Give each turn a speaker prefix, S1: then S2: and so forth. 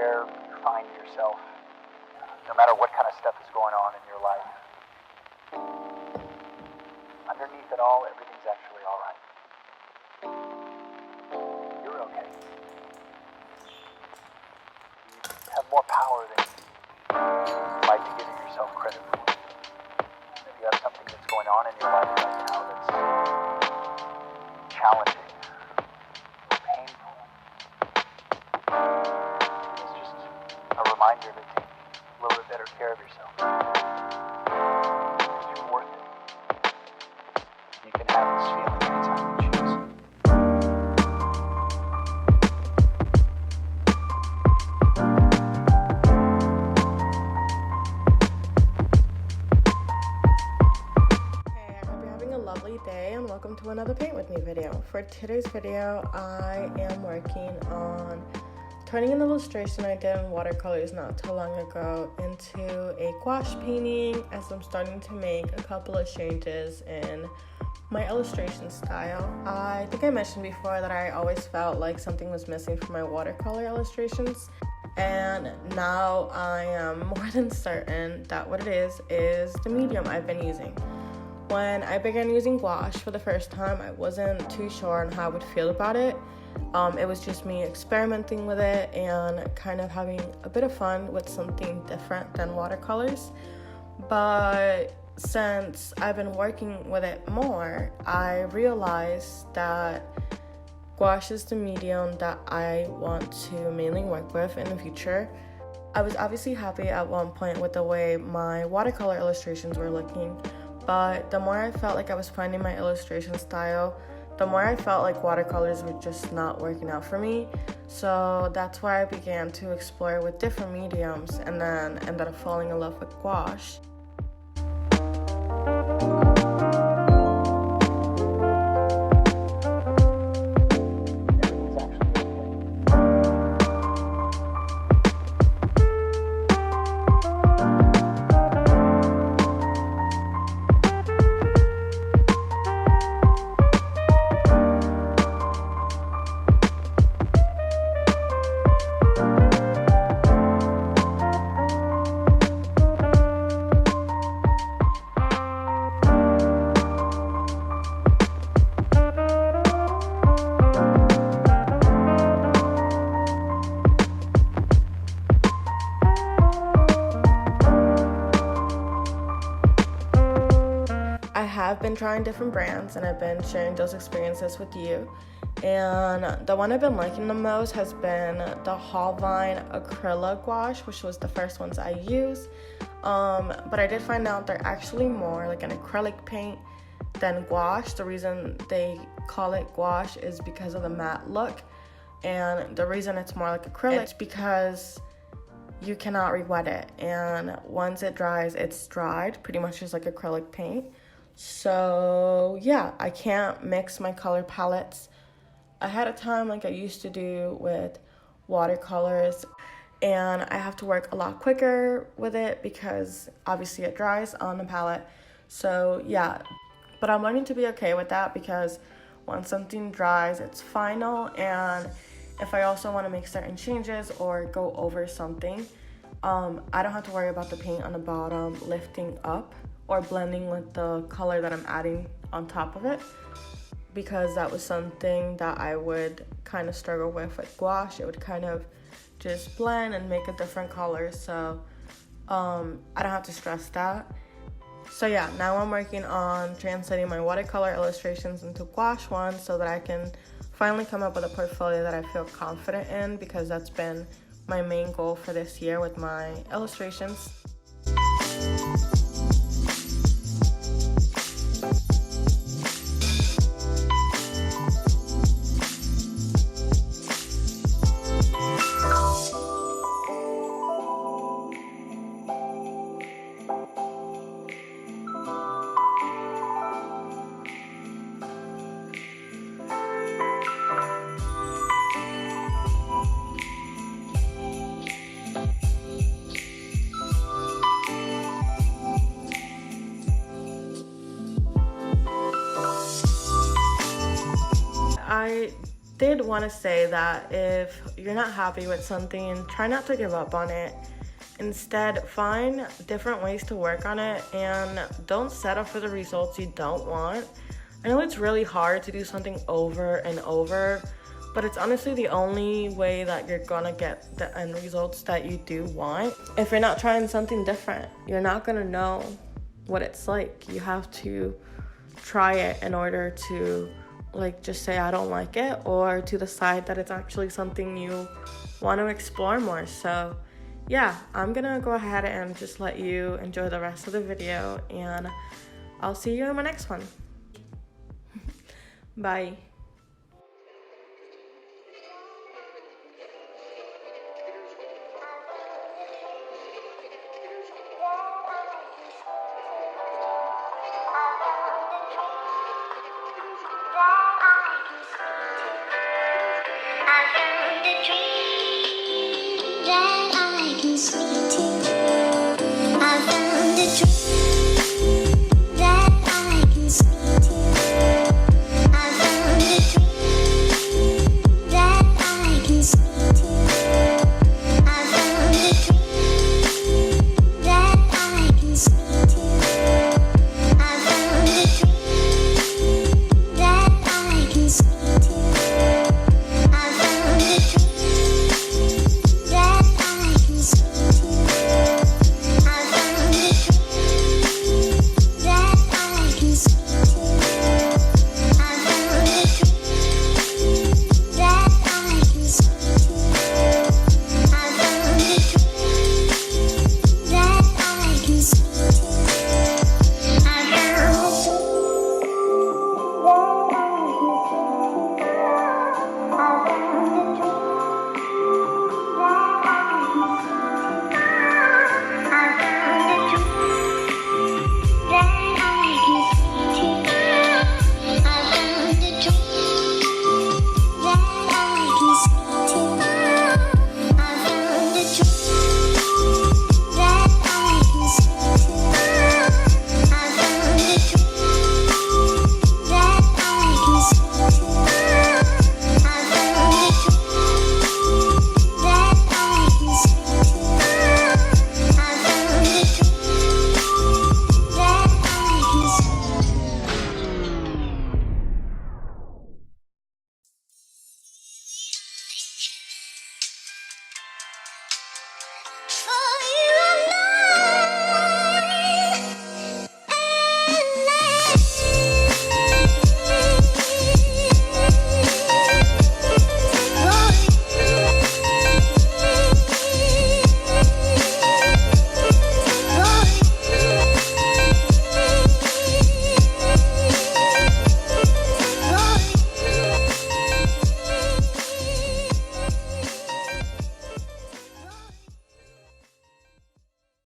S1: where you find yourself, no matter what kind of stuff is going on in your life, underneath it all, everything's actually all right. You're okay. You have more power than you like to give yourself credit for. If you have something that's going on in your life right now that's challenging or painful, it's just a reminder to take a little bit better care of yourself. Because you're worth it. You can have this feeling anytime you choose.
S2: Hey, I hope you're having a lovely day and welcome to another Paint With Me video. For today's video, I am working on turning an illustration I did in watercolors not too long ago into a gouache painting, as I'm starting to make a couple of changes in my illustration style. I think I mentioned before that I always felt like something was missing from my watercolor illustrations, and now I am more than certain that what it is the medium I've been using. When I began using gouache for the first time, I wasn't too sure on how I would feel about it. It was just me experimenting with it and kind of having a bit of fun with something different than watercolors. But since I've been working with it more, I realized that gouache is the medium that I want to mainly work with in the future. I was obviously happy at one point with the way my watercolor illustrations were looking, but the more I felt like I was finding my illustration style, the more I felt like watercolors were just not working out for me. So that's why I began to explore with different mediums and then ended up falling in love with gouache. I have been trying different brands and I've been sharing those experiences with you. And the one I've been liking the most has been the Holbein acryla gouache, which was the first ones I used. But I did find out they're actually more like an acrylic paint than gouache. The reason they call it gouache is because of the matte look. And the reason it's more like acrylic is because you cannot re-wet it. And once it dries, it's dried, pretty much just like acrylic paint. So yeah, I can't mix my color palettes ahead of time like I used to do with watercolors, and I have to work a lot quicker with it because obviously it dries on the palette. So yeah, but I'm learning to be okay with that because once something dries, it's final. And if I also want to make certain changes or go over something, I don't have to worry about the paint on the bottom lifting up or blending with the color that I'm adding on top of it, because that was something that I would kind of struggle with gouache. It would kind of just blend and make a different color, so I don't have to stress that. So yeah, now I'm working on translating my watercolor illustrations into gouache ones so that I can finally come up with a portfolio that I feel confident in, because that's been my main goal for this year with my illustrations. did want to say that if you're not happy with something, try not to give up on it. Instead, find different ways to work on it and don't settle for the results you don't want. I know it's really hard to do something over and over, but it's honestly the only way that you're gonna get the end results that you do want. If you're not trying something different, you're not gonna know what it's like. You have to try it in order to just say I don't like it, or to decide that it's actually something you want to explore more. So yeah, I'm gonna go ahead and just let you enjoy the rest of the video, and I'll see you in my next one. Bye.
S3: I found a dream that I can sleep to.